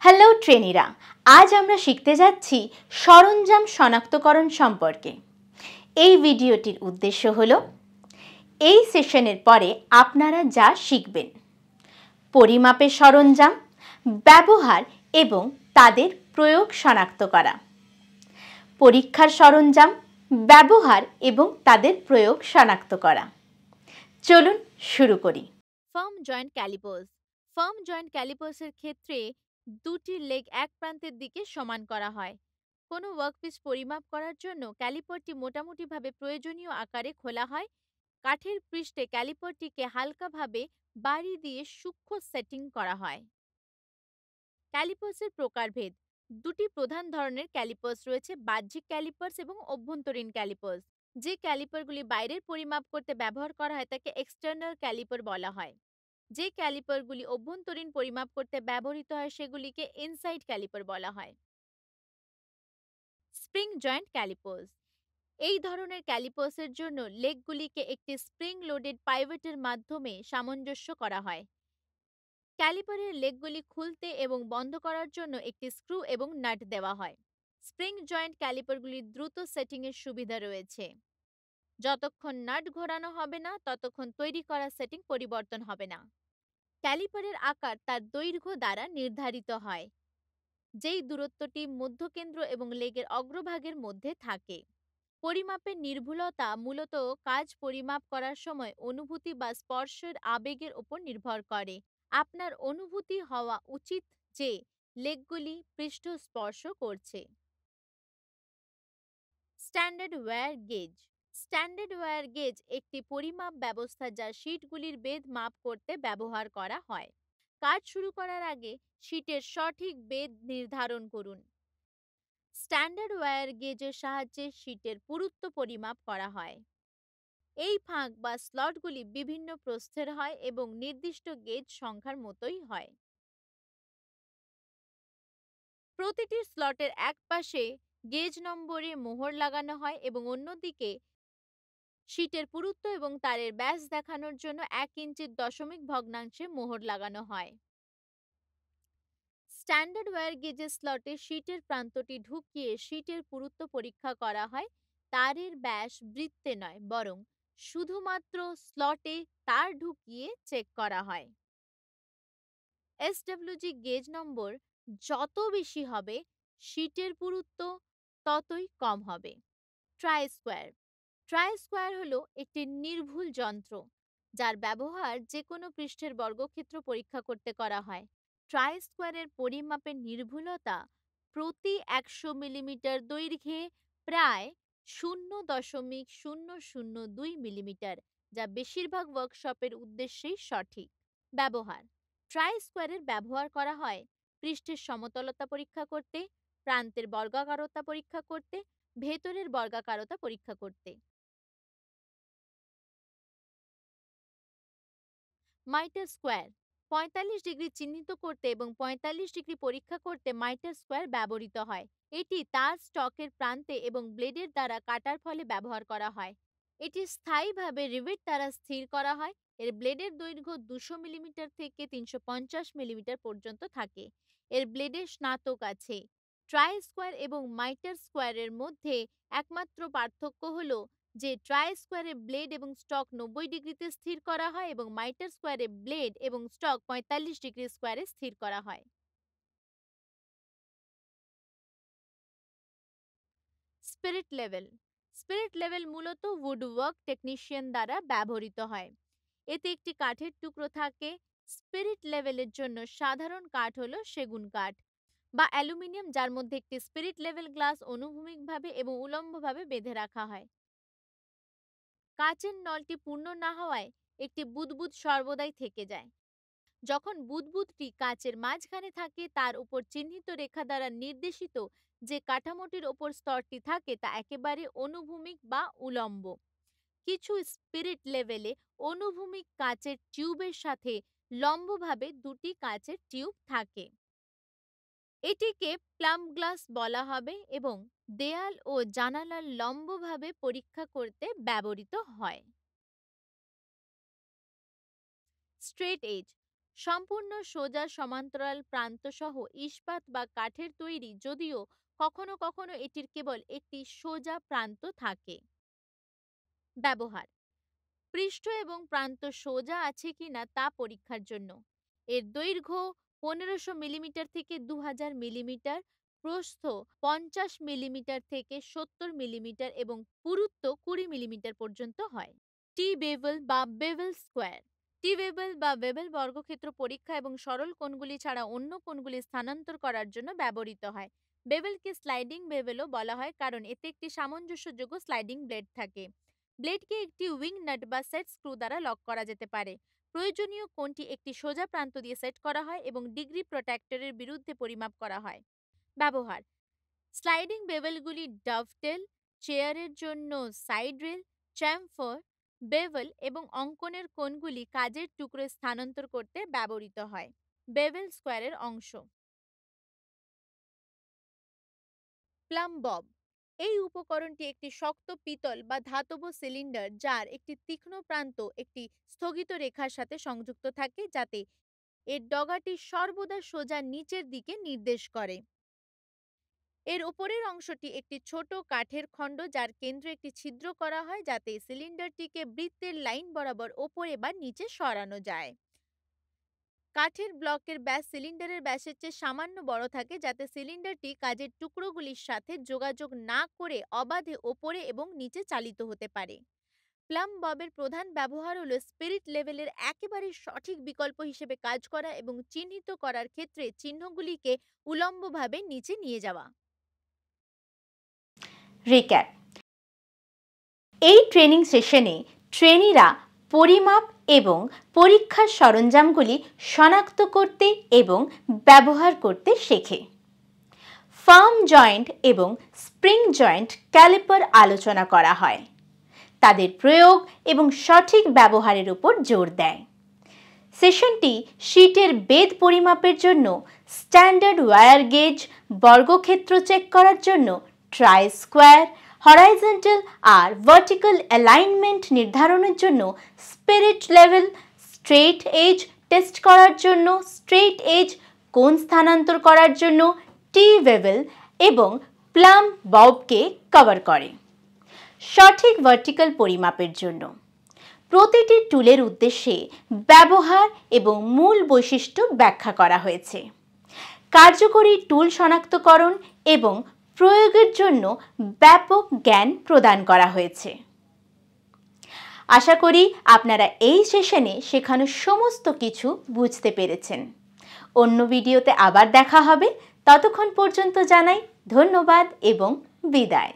Hello ট্রেনিরা, আজ আমরা শিখতে যাচ্ছি সরঞ্জাম শনাক্তকরণ সম্পর্কে। এই ভিডিওটির উদ্দেশ্য হলো এই সেশনের পরে আপনারা যা শিখবেন: পরিমাপের সরঞ্জাম, ব্যবহার এবং তাদের প্রয়োগ শনাক্ত করা, পরীক্ষার সরঞ্জাম, ব্যবহার এবং তাদের প্রয়োগ শনাক্ত করা। চলুন শুরু করি। Firm joint calipers. Firm joint ক্যালিপার্সের ক্ষেত্রে দুটি লেগ এক প্রান্তের দিকে সমান করা হয়। কোনো ওয়ার্কপিস পরিমাপ করার জন্য ক্যালিপারটি মোটামুটিভাবে প্রয়োজনীয় আকারে খোলা হয়। কাঠের পৃষ্ঠে ক্যালিপারটিকে হালকাভাবে বাড়ি দিয়ে সূক্ষ্ম সেটিং করা হয়। ক্যালিপার্সের প্রকারভেদ: দুটি প্রধান ধরনের ক্যালিপার্স রয়েছে: বাহ্যিক ক্যালিপার্স এবং অভ্যন্তরীণ ক্যালিপার্স। যে ক্যালিপারগুলি বাইরের পরিমাপ করতে ব্যবহার করা হয় তাকে এক্সটার্নাল ক্যালিপার বলা হয়। যে ক্যালিপারগুলি অভ্যন্তরীণ পরিমাপ করতে ব্যবহৃত হয় সেগুলিকে ইনসাইড ক্যালিপার বলা হয়। Spring joint callipers. এই ধরনের ক্যালিপার্সের জন্য লেগগুলিকে একটি স্প্রিং লোডেড পাইভটের মাধ্যমে সামঞ্জস্য করা হয়। ক্যালিপারের লেগগুলি খুলতে এবং বন্ধ করার জন্য একটি স্ক্রু এবং নাট দেওয়া হয়। স্প্রিং জয়েন্ট ক্যালিপারগুলির দ্রুত সেটিংয়ের সুবিধা রয়েছে। যতক্ষণ নাট ঘোরানো হবে না ততক্ষণ তৈরি করা সেটিং পরিবর্তন হবে না। ক্যালিপারের আকার তার দৈর্ঘ্য দ্বারা নির্ধারিত হয়, যেই দূরত্বটি মধ্যকেন্দ্র এবং লেগের অগ্রভাগের মধ্যে থাকে। পরিমাপের নির্ভুলতা মূলত কাজ পরিমাপ করার সময় অনুভূতি বা স্পর্শের আবেগের উপর নির্ভর করে। আপনার অনুভূতি হওয়া উচিত যে লেগগুলি পৃষ্ঠ স্পর্শ করছে। Standard wire gauge. Standard wire gauge একটি পরিমাপ ব্যবস্থা যা শীটগুলির বেধ মাপ করতে ব্যবহার করা হয়। কাজ শুরু করার আগে শীটের সঠিক বেধ নির্ধারণ করুন। স্ট্যান্ডার্ড ওয়্যার গেজের সাহায্যে শীটের পুরুত্ব পরিমাপ করা হয়। এই ফাঁক বা স্লটগুলি বিভিন্ন প্রস্থের হয় এবং নির্দিষ্ট গেজ সংখ্যার মতোই হয়। প্রতিটি স্লটের এক পাশে গেজ নম্বরে মোহর লাগানো হয় এবং অন্যদিকে শীটের পুরুত্ব এবং তারের ব্যাস দেখানোর জন্য 1 ইঞ্চির দশমিক ভগ্নাংশে মোহর লাগানো হয়। স্ট্যান্ডার্ড ওয়্যার গেজের স্লটে শীটের প্রান্তটি ঢুকিয়ে শীটের পুরুত্ব পরীক্ষা করা হয়। তারের ব্যাস বৃত্তে নয়, বরং শুধুমাত্র স্লটে তার ঢুকিয়ে চেক করা হয়। এসডব্লিউজি গেজ নম্বর যত বেশি হবে শীটের পুরুত্ব ততই কম হবে। Try square. ট্রাই স্কোয়ার হলো একটি নির্ভুল যন্ত্র যার ব্যবহার যে কোনো পৃষ্ঠের বর্গক্ষেত্র পরীক্ষা করতে করা হয়। ট্রাই স্কোয়ারের পরিমাপের নির্ভুলতা প্রতি 100 মিলিমিটার দৈর্ঘ্যে প্রায় 0.002 মিলিমিটার, যা বেশিরভাগ ওয়ার্কশপের উদ্দেশ্যেই সঠিক। ব্যবহার: ট্রাই স্কোয়ারের ব্যবহার করা হয় পৃষ্ঠের সমতলতা পরীক্ষা করতে, প্রান্তের বর্গাকারতা পরীক্ষা করতে, ভেতরের বর্গাকারতা পরীক্ষা করতে। মাইটার স্কোয়ার: 45 ডিগ্রি চিহ্নিত করতে এবং 45 ডিগ্রি পরীক্ষা করতে মাইটার স্কোয়ার ব্যবহৃত হয়। এটি তার স্টকের প্রান্তে এবং ব্লেডের দ্বারা কাটার ফলে ব্যবহার করা হয়। এটি স্থায়ীভাবে রিভেট দ্বারা স্থির করা হয়। এর ব্লেডের দৈর্ঘ্য 200 মিলিমিটার থেকে 350 মিলিমিটার পর্যন্ত থাকে। এর ব্লেডের স্নাতক আছে। ট্রাই স্কোয়ার এবং মাইটার স্কোয়ারের মধ্যে একমাত্র পার্থক্য হল যে ট্রাই স্কোয়ারে ব্লেড এবং স্টক 90 ডিগ্রিতে স্থির করা হয় এবং মাইটার স্কোয়ারে ব্লেড এবং স্টক 45 ডিগ্রি স্কোয়ারে স্থির করা হয়। Spirit level. স্পিরিট লেভেল মূলত উডওয়ার্ক টেকনিশিয়ান দ্বারা ব্যবহৃত হয়। এতে একটি কাঠের টুকরো থাকে। স্পিরিট লেভেলের জন্য সাধারণ কাঠ হলো সেগুন কাঠ বা অ্যালুমিনিয়াম, যার মধ্যে একটি স্পিরিট লেভেল গ্লাস অনুভূমিকভাবে এবং উলম্বভাবে বেঁধে রাখা হয়। কাচের নলটি পূর্ণ না হওয়ায় একটি বুদবুদ সর্বদাই থেকে যায়। যখন বুদবুদটি কাচের মাঝখানে থাকে তার উপর চিহ্নিত রেখা দ্বারা নির্দেশিত যে কাঠামোটির ওপর স্তরটি থাকে তা একেবারে অনুভূমিক বা উলম্ব। কিছু স্পিরিট লেভেলে অনুভূমিক কাচের টিউবের সাথে লম্বভাবে দুটি কাচের টিউব থাকে। এটিকে প্লাম গ্লাস বলা হবে এবং দেয়াল ও জানালার লম্বভাবে পরীক্ষা করতে ব্যবহৃত হয়। Straight edge. সম্পূর্ণ সোজা সমান্তরাল প্রান্ত সহ ইস্পাত বা কাঠের তৈরি, যদিও কখনো কখনো এটির কেবল একটি সোজা প্রান্ত থাকে। ব্যবহার: পৃষ্ঠ এবং প্রান্ত সোজা আছে কিনা তা পরীক্ষার জন্য। এর দৈর্ঘ্য 1500 মিলিমিটার থেকে 2000 মিলিমিটার, প্রস্থ 50 মিলিমিটার থেকে 70 মিলিমিটার এবং পুরুত্ব 20 মিলিমিটার পর্যন্ত হয়। টি বেভেল বা বেভেল স্কোয়ার: টি বেভেল বা বেভেল বর্গক্ষেত্র পরীক্ষা এবং সরল কোণগুলি ছাড়া অন্য কোণগুলি স্থানান্তর করার জন্য ব্যবহৃত হয়। বেভেলকে স্লাইডিং বেভেলও বলা হয় কারণ এতে একটি সামঞ্জস্যযোগ্য স্লাইডিং ব্লেড থাকে। ব্লেডকে একটি উইং নাট বা সেট স্ক্রু দ্বারা লক করা যেতে পারে। প্রয়োজনীয় কোণটি একটি সোজা প্রান্ত দিয়ে সেট করা হয় এবং ডিগ্রি প্রোট্রাক্টরের বিরুদ্ধে পরিমাপ করা হয়। ব্যবহার: স্লাইডিং বেভেলগুলি ডাভটেল, চেয়ারের জন্য সাইড রেল, চ্যামফার, বেভেল এবং অঙ্কনের কোণগুলি কাজের টুকরো স্থানান্তর করতে ব্যবহৃত হয়। বেভেল স্কোয়ারের অংশ। প্লাম বব: এই উপকরণটি একটি শক্ত পিতল বা ধাতব সিলিন্ডার যার একটি তীক্ষ্ণ প্রান্ত একটি স্থগিত রেখার সাথে সংযুক্ত থাকে, যাতে এর ডগাটি সর্বদা সোজা নিচের দিকে নির্দেশ করে। এর উপরের অংশটি একটি ছোট কাঠের খণ্ড যার কেন্দ্রে একটি ছিদ্র করা হয় যাতে সিলিন্ডারটিকে বৃত্তের লাইন বরাবর ওপরে বা নিচে সরানো যায়। কাঠের ব্লকের ব্যাস সিলিন্ডারের ব্যাসের চেয়ে সামান্য বড় থাকে যাতে সিলিন্ডারটি কাজের টুকরোগুলির সাথে যোগাযোগ না করে অবাধে ওপরে এবং নিচে চালিত হতে পারে। প্লাম ববের প্রধান ব্যবহার হল স্পিরিট লেভেলের একেবারে সঠিক বিকল্প হিসেবে কাজ করা এবং চিহ্নিত করার ক্ষেত্রে চিহ্নগুলিকে উলম্বভাবে নিচে নিয়ে যাওয়া। রিক্যাপ: এই ট্রেনিং সেশনে ট্রেনিরা পরিমাপ এবং পরীক্ষার সরঞ্জামগুলি শনাক্ত করতে এবং ব্যবহার করতে শেখে। ফার্ম জয়েন্ট এবং স্প্রিং জয়েন্ট ক্যালিপার আলোচনা করা হয়। তাদের প্রয়োগ এবং সঠিক ব্যবহারের উপর জোর দেয়। সেশনটি শীটের বেধ পরিমাপের জন্য স্ট্যান্ডার্ড ওয়্যার গেজ, বর্গক্ষেত্র চেক করার জন্য ট্রাই স্কোয়ার, হরাইজন্টাল আর ভার্টিক্যাল অ্যালাইনমেন্ট নির্ধারণের জন্য spirit level, straight edge test করার জন্য স্ট্রেট এজ, কোণ স্থানান্তর করার জন্য টি বেভেল এবং প্লাম ববকে কভার করে। সঠিক ভার্টিক্যাল পরিমাপের জন্য প্রতিটি টুলের উদ্দেশ্যে ব্যবহার এবং মূল বৈশিষ্ট্য ব্যাখ্যা করা হয়েছে। কার্যকরী টুল শনাক্তকরণ এবং প্রয়োগের জন্য ব্যাপক জ্ঞান প্রদান করা হয়েছে। আশা করি আপনারা এই সেশনে শেখানো সমস্ত কিছু বুঝতে পেরেছেন। অন্য ভিডিওতে আবার দেখা হবে। ততক্ষণ পর্যন্ত জানাই ধন্যবাদ এবং বিদায়।